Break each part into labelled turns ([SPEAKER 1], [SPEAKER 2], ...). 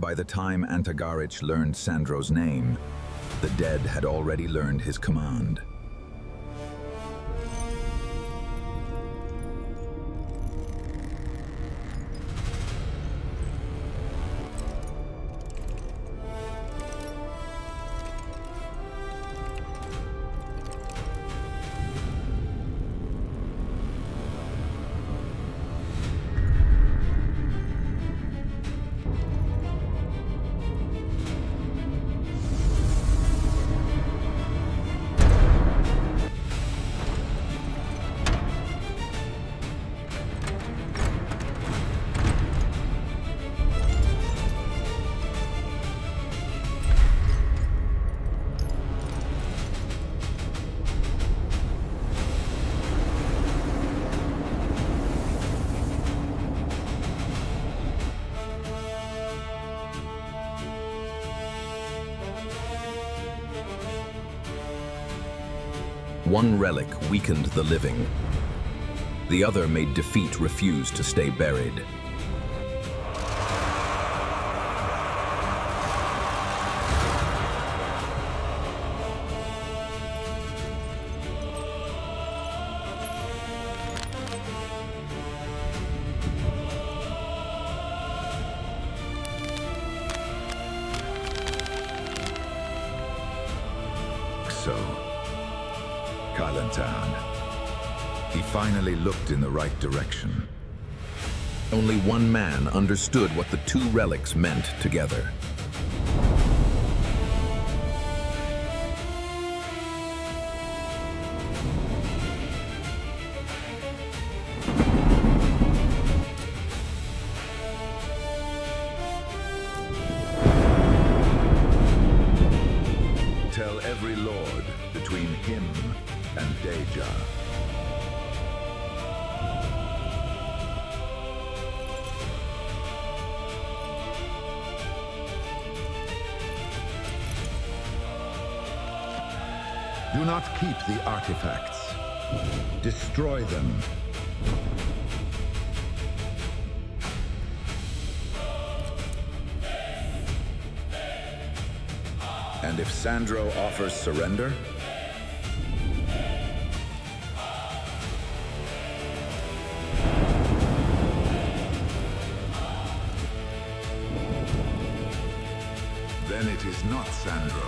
[SPEAKER 1] By the time Antagarich learned Sandro's name, the dead had already learned his command. One relic weakened the living. The other made defeat refuse to stay buried. He finally looked in the right direction. Only one man understood what the two relics meant together. Tell every lord between him and Deyja. Do not keep the artifacts. Destroy them. And if Sandro offers surrender, then it is not Sandro.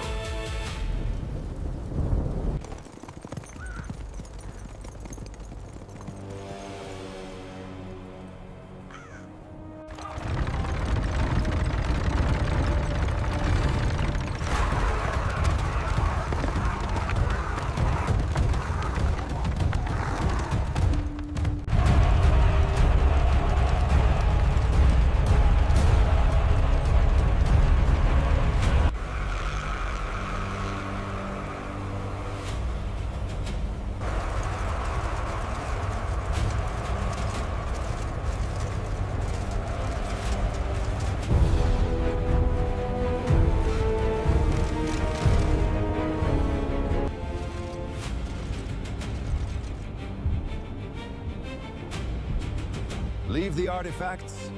[SPEAKER 1] Leave the artifacts,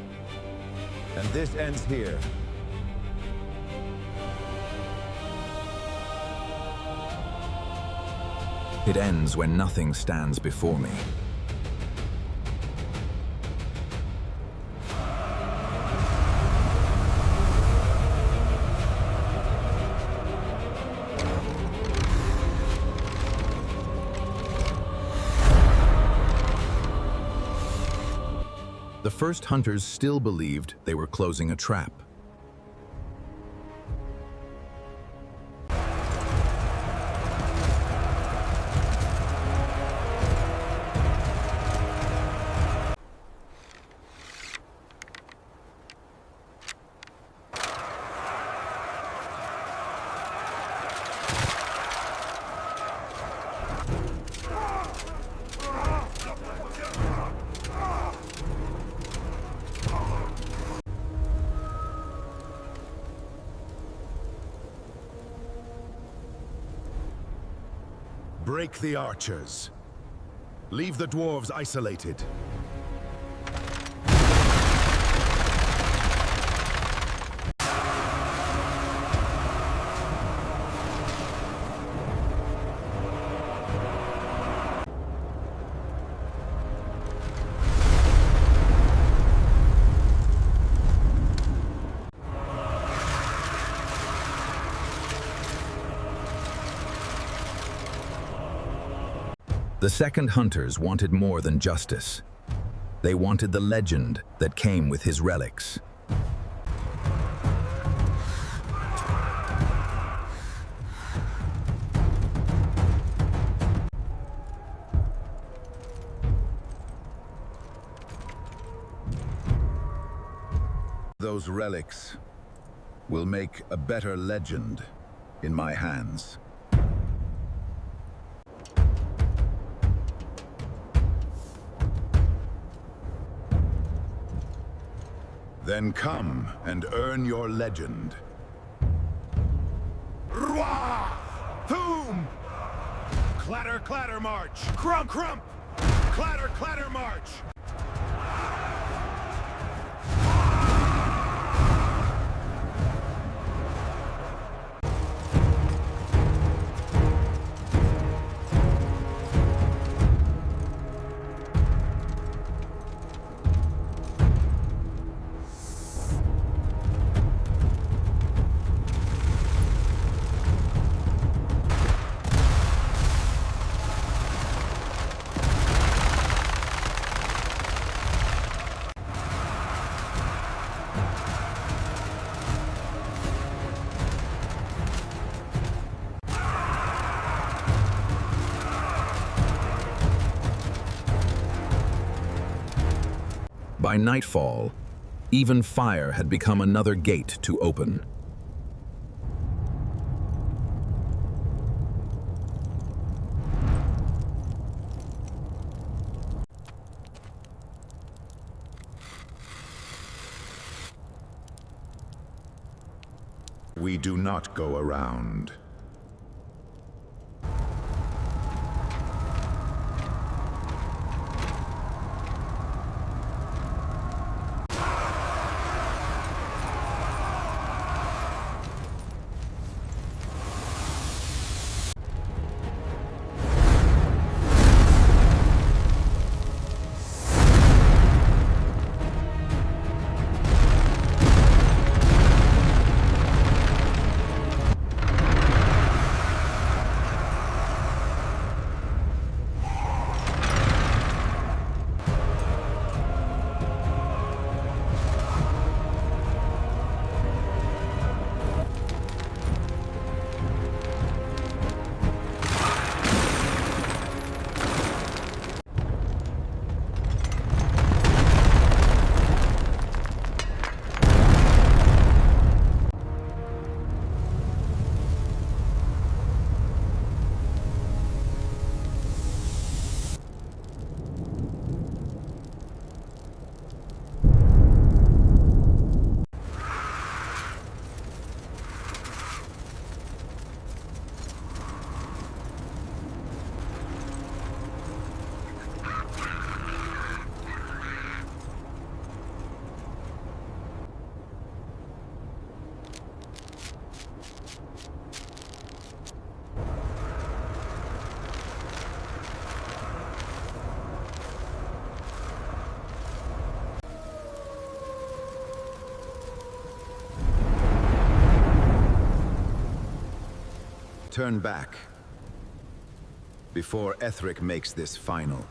[SPEAKER 1] and this ends here. It ends when nothing stands before me. The first hunters still believed they were closing a trap. Break the archers. Leave the dwarves isolated. The second hunters wanted more than justice. They wanted the legend that came with his relics. Those relics will make a better legend in my hands. Then come and earn your legend.
[SPEAKER 2] Rwa! Thum! Clatter, clatter, march! Crump, crump! Clatter, clatter, march!
[SPEAKER 1] By nightfall, even fire had become another gate to open.
[SPEAKER 2] We do not go around.
[SPEAKER 1] Turn back before Ethric makes this final.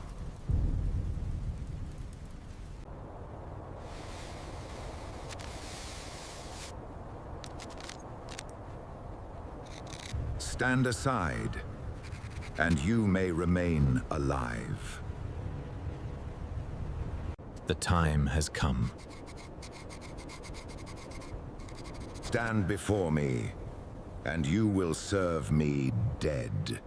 [SPEAKER 1] Stand aside, and you may remain alive. The time has come. Stand before me, and you will serve me dead.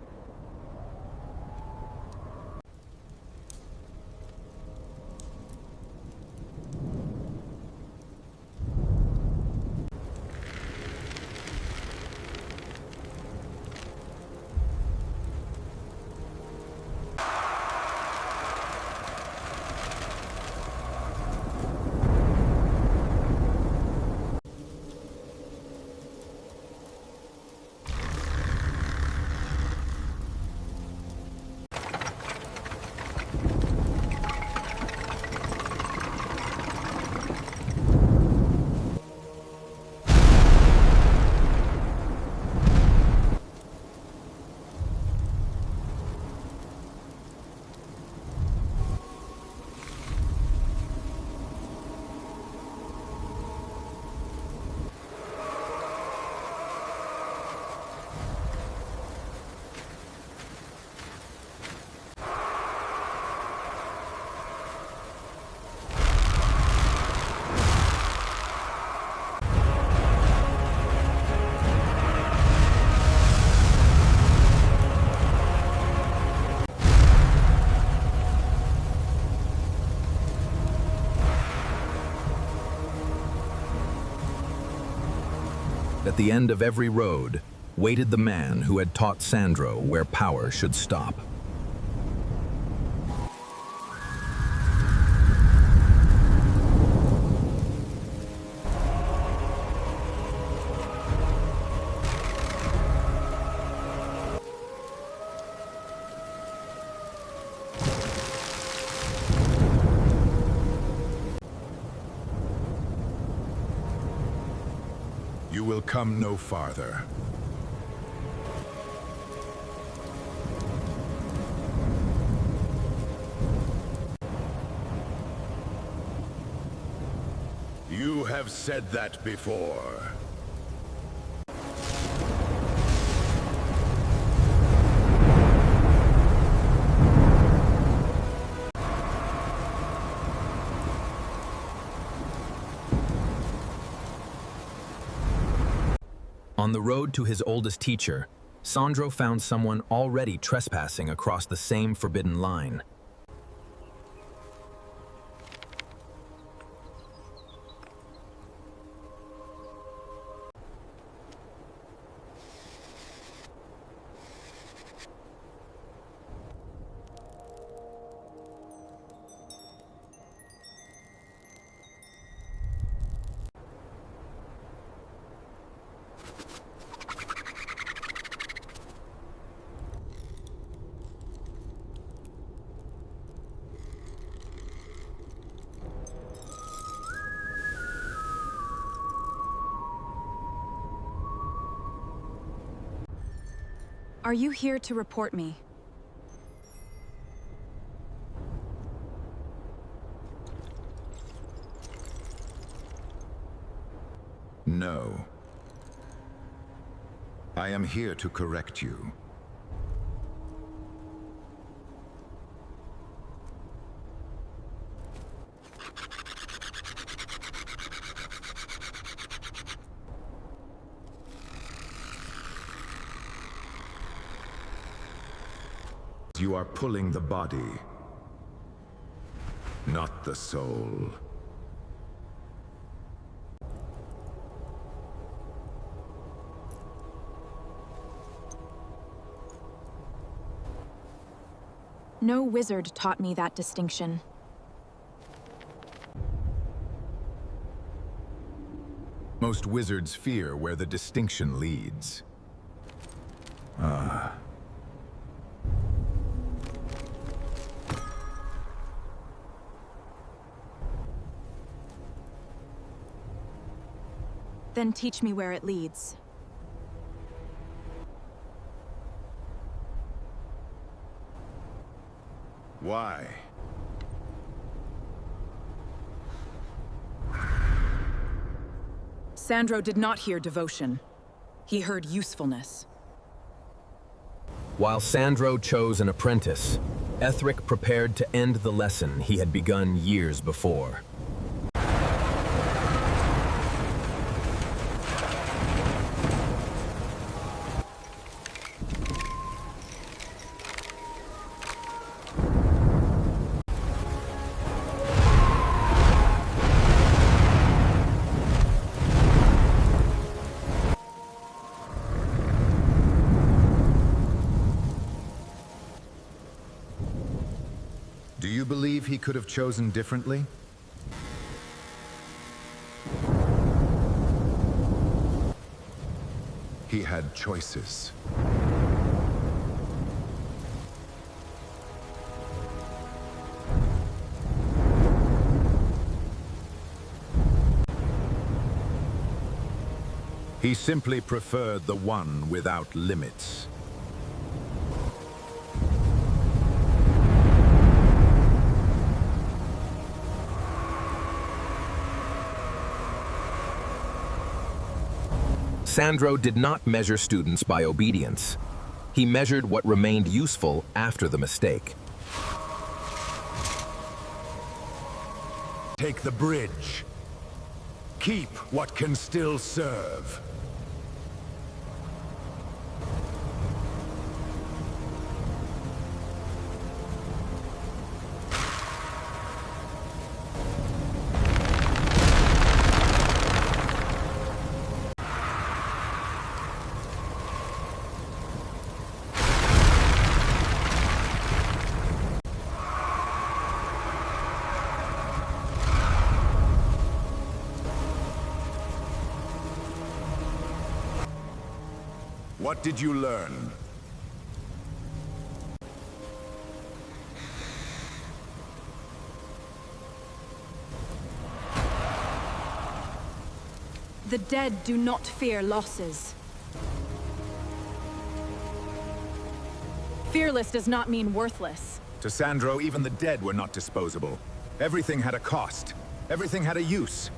[SPEAKER 1] At the end of every road, waited the man who had taught Sandro where power should stop.
[SPEAKER 2] You will come no farther. You have said that before.
[SPEAKER 1] On the road to his oldest teacher, Sandro found someone already trespassing across the same forbidden line.
[SPEAKER 3] Are you here to report me?
[SPEAKER 2] No. I am here to correct you. You are pulling the body, not the soul.
[SPEAKER 3] No wizard taught me that distinction.
[SPEAKER 1] Most wizards fear where the distinction leads.
[SPEAKER 3] Then teach me where it leads.
[SPEAKER 2] Why?
[SPEAKER 4] Sandro did not hear devotion. He heard usefulness.
[SPEAKER 1] While Sandro chose an apprentice, Ethric prepared to end the lesson he had begun years before.
[SPEAKER 2] Do you believe he could have chosen differently? He had choices. He simply preferred the one without limits.
[SPEAKER 1] Sandro did not measure students by obedience. He measured what remained useful after the mistake.
[SPEAKER 2] Take the bridge. Keep what can still serve. What did you learn?
[SPEAKER 3] The dead do not fear losses. Fearless does not mean worthless.
[SPEAKER 2] To Sandro, even the dead were not disposable. Everything had a cost. Everything had a use.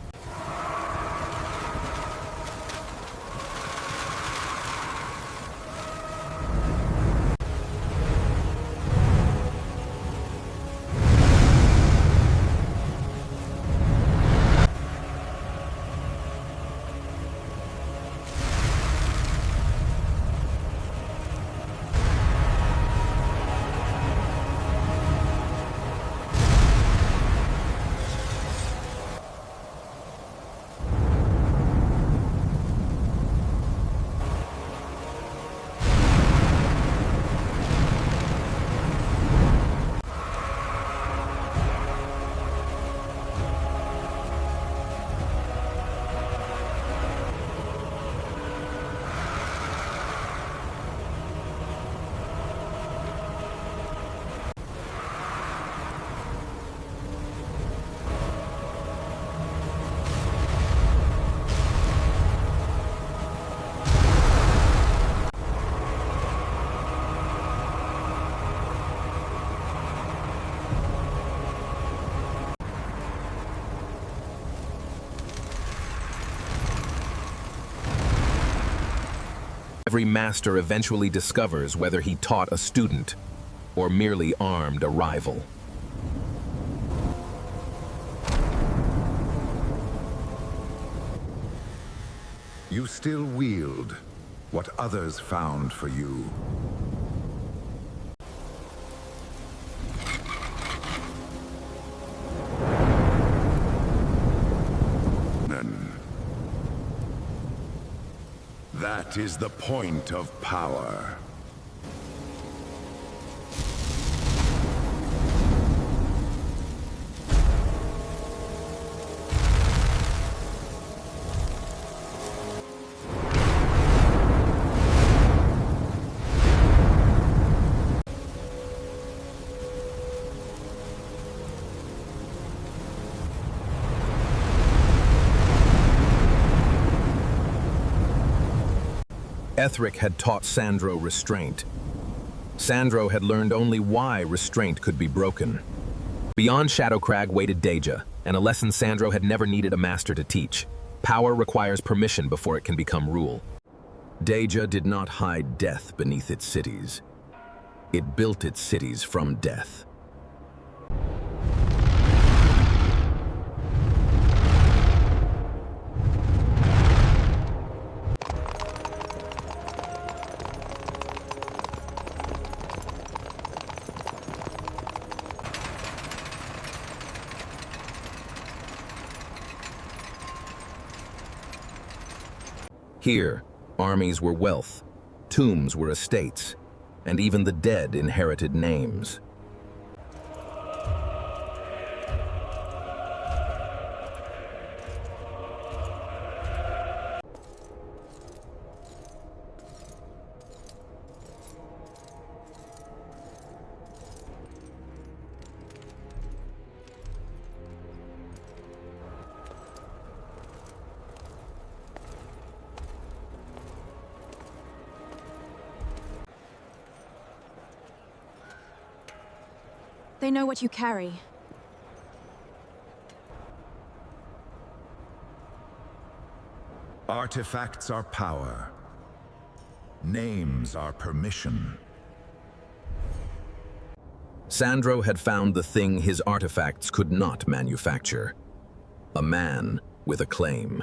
[SPEAKER 1] Every master eventually discovers whether he taught a student or merely armed a rival.
[SPEAKER 2] You still wield what others found for you. That is the point of power.
[SPEAKER 1] Ethric had taught Sandro restraint. Sandro had learned only why restraint could be broken. Beyond Shadowcrag waited Deyja, and a lesson Sandro had never needed a master to teach. Power requires permission before it can become rule. Deyja did not hide death beneath its cities. It built its cities from death. Here, armies were wealth, tombs were estates, and even the dead inherited names.
[SPEAKER 3] They know what you carry.
[SPEAKER 2] Artifacts are power. Names are permission.
[SPEAKER 1] Sandro had found the thing his artifacts could not manufacture. A man with a claim.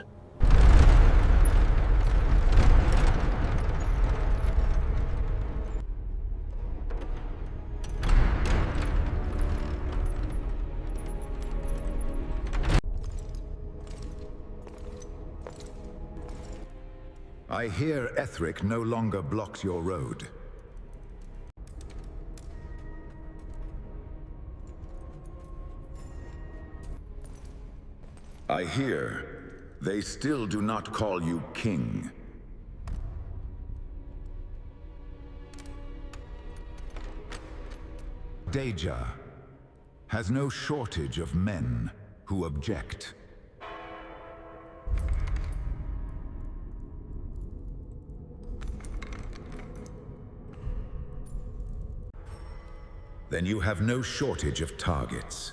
[SPEAKER 2] I hear Ethric no longer blocks your road. I hear they still do not call you king. Deyja has no shortage of men who object. Then you have no shortage of targets.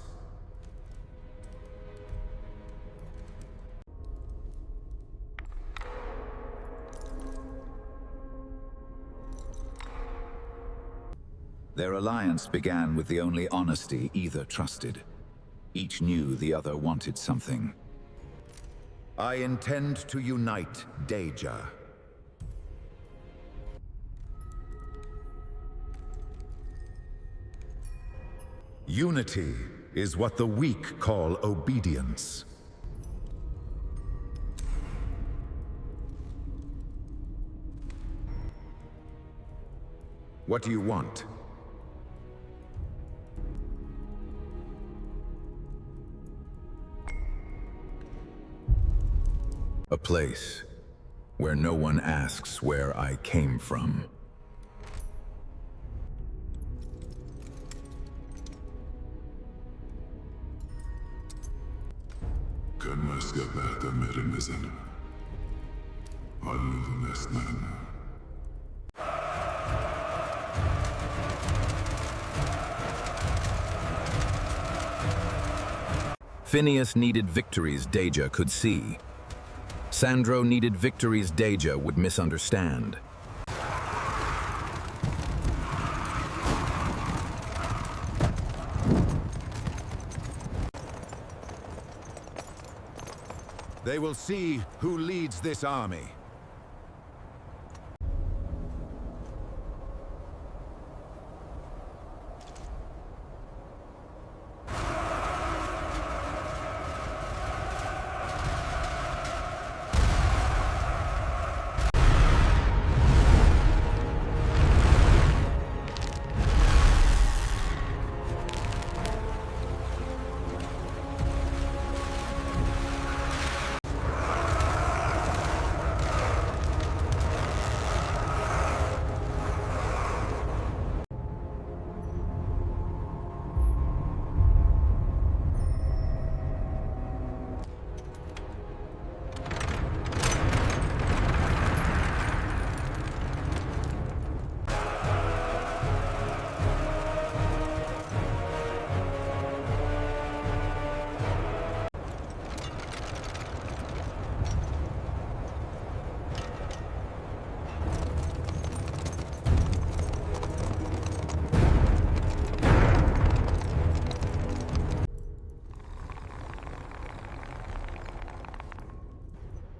[SPEAKER 2] Their alliance began with the only honesty either trusted. Each knew the other wanted something. I intend to unite Deyja. Unity is what the weak call obedience. What do you want?
[SPEAKER 1] A place where no one asks where I came from.
[SPEAKER 5] Kan ska bäta med remisen. Alldeles nära.
[SPEAKER 1] Phineas needed victories Deyja could see. Sandro needed victories Deyja would misunderstand.
[SPEAKER 2] They will see who leads this army.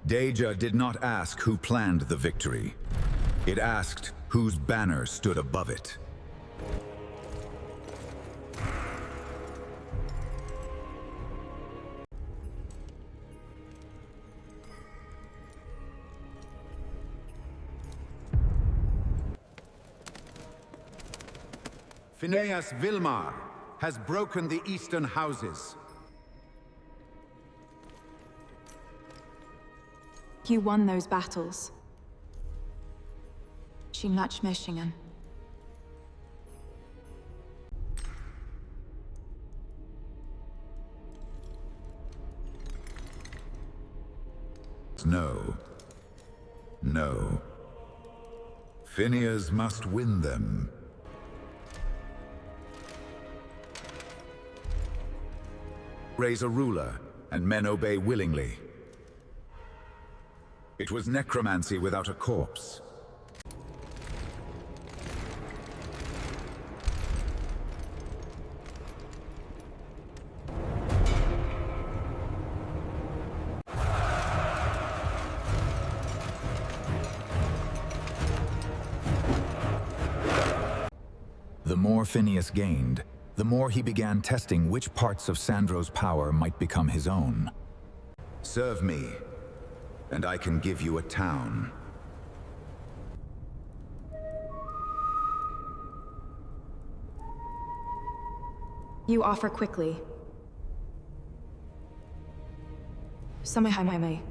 [SPEAKER 2] Deyja did not ask who planned the victory. It asked whose banner stood above it. Phineas Vilmar has broken the eastern houses.
[SPEAKER 3] You won those battles. Michigan.
[SPEAKER 2] No. No. Phineas must win them. Raise a ruler, and men obey willingly. It was necromancy without a corpse. The more Phineas gained, the more he began testing which parts of Sandro's power might become his own. Serve me, and I can give you a town.
[SPEAKER 3] You offer quickly. Samahai.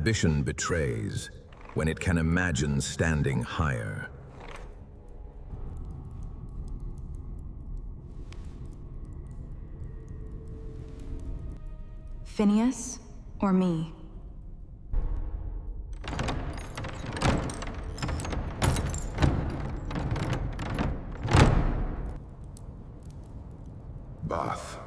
[SPEAKER 1] Ambition betrays when it can imagine standing higher.
[SPEAKER 3] Phineas or me?
[SPEAKER 5] Bath.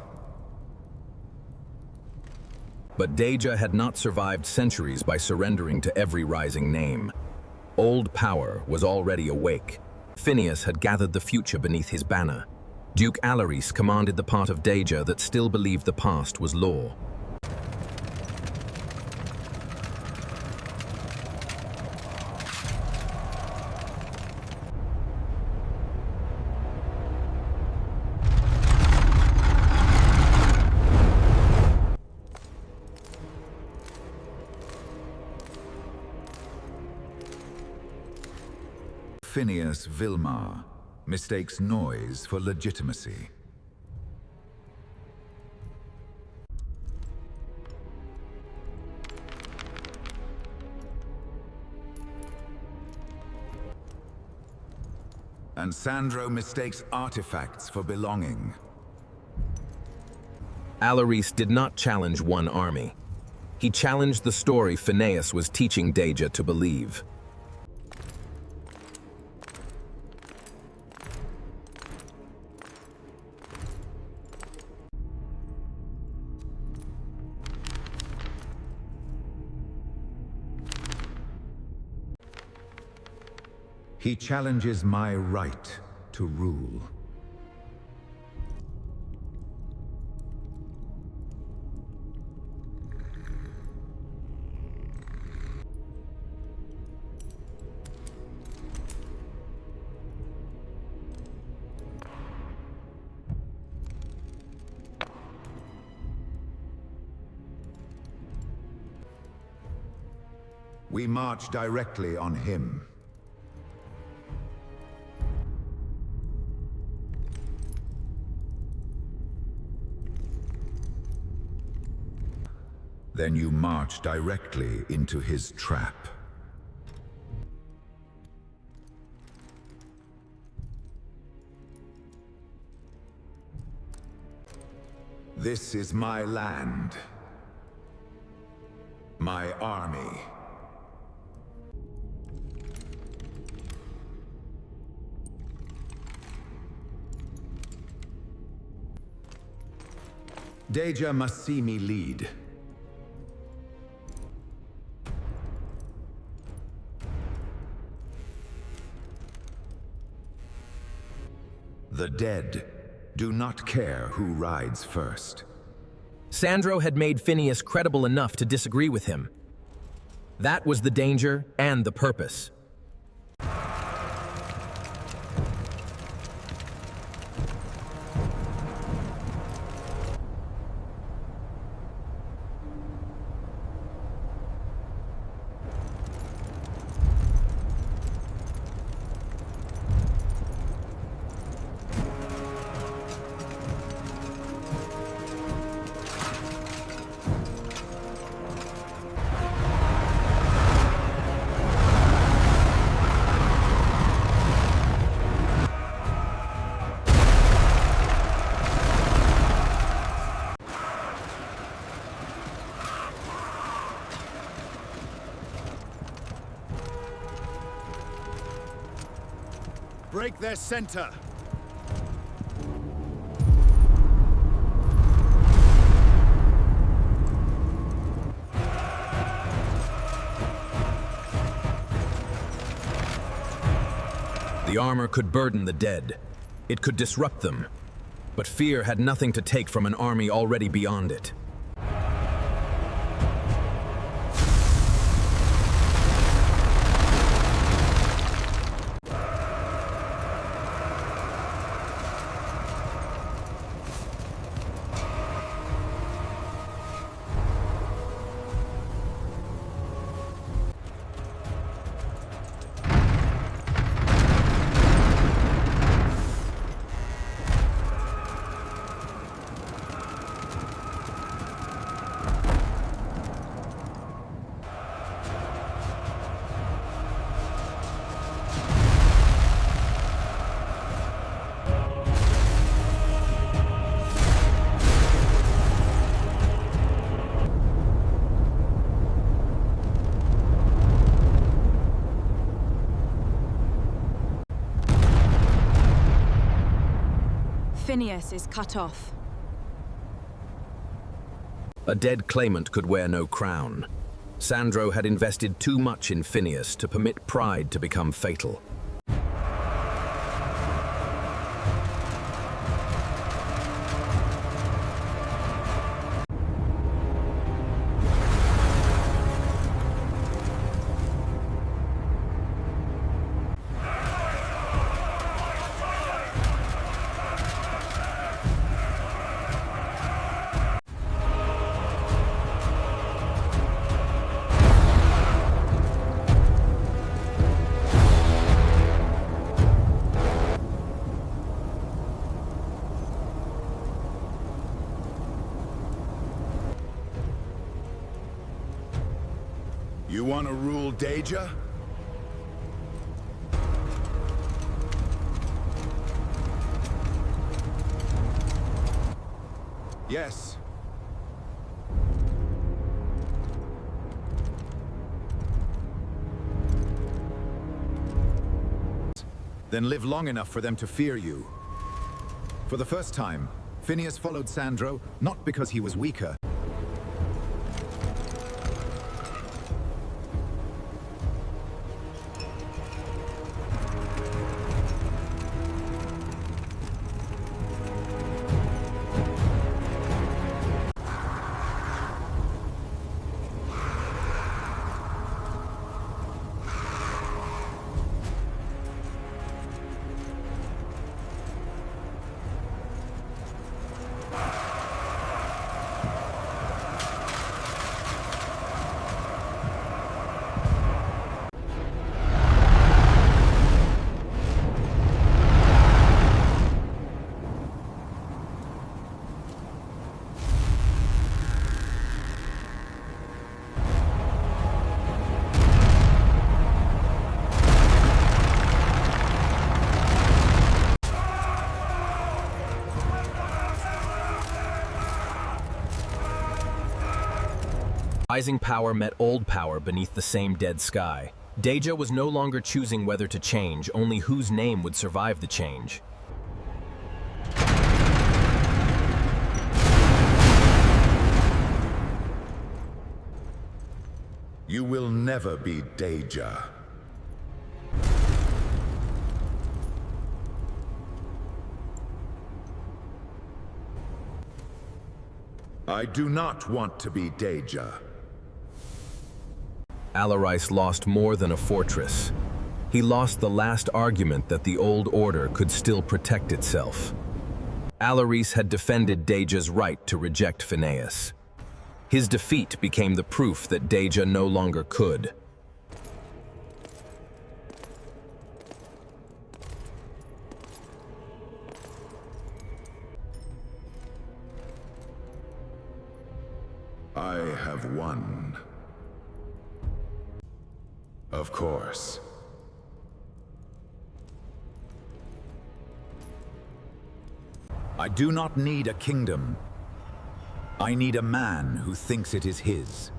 [SPEAKER 1] But Deyja had not survived centuries by surrendering to every rising name. Old power was already awake. Phineas had gathered the future beneath his banner. Duke Antagarich commanded the part of Deyja that still believed the past was law.
[SPEAKER 2] Phineas Vilmar mistakes noise for legitimacy. And Sandro mistakes artifacts for belonging.
[SPEAKER 1] Antagarich did not challenge one army. He challenged the story Phineas was teaching Deyja to believe.
[SPEAKER 2] He challenges my right to rule. We march directly on him. Then you march directly into his trap. This is my land. My army. Deyja must see me lead. The dead do not care who rides first.
[SPEAKER 1] Sandro had made Phineas credible enough to disagree with him. That was the danger and the purpose.
[SPEAKER 6] Break their center!
[SPEAKER 1] The armor could burden the dead. It could disrupt them. But fear had nothing to take from an army already beyond it.
[SPEAKER 3] Phineas is cut off.
[SPEAKER 1] A dead claimant could wear no crown. Sandro had invested too much in Phineas to permit pride to become fatal.
[SPEAKER 6] You want to rule Deyja? Yes. Then live long enough for them to fear you. For the first time, Phineas followed Sandro, not because he was weaker.
[SPEAKER 1] Rising power met old power beneath the same dead sky. Deyja was no longer choosing whether to change, only whose name would survive the change.
[SPEAKER 2] You will never be Deyja. I do not want to be Deyja.
[SPEAKER 1] Antagarich lost more than a fortress. He lost the last argument that the old order could still protect itself. Antagarich had defended Deyja's right to reject Phineas. His defeat became the proof that Deyja no longer could.
[SPEAKER 2] I have won. Of course. I do not need a kingdom. I need a man who thinks it is his.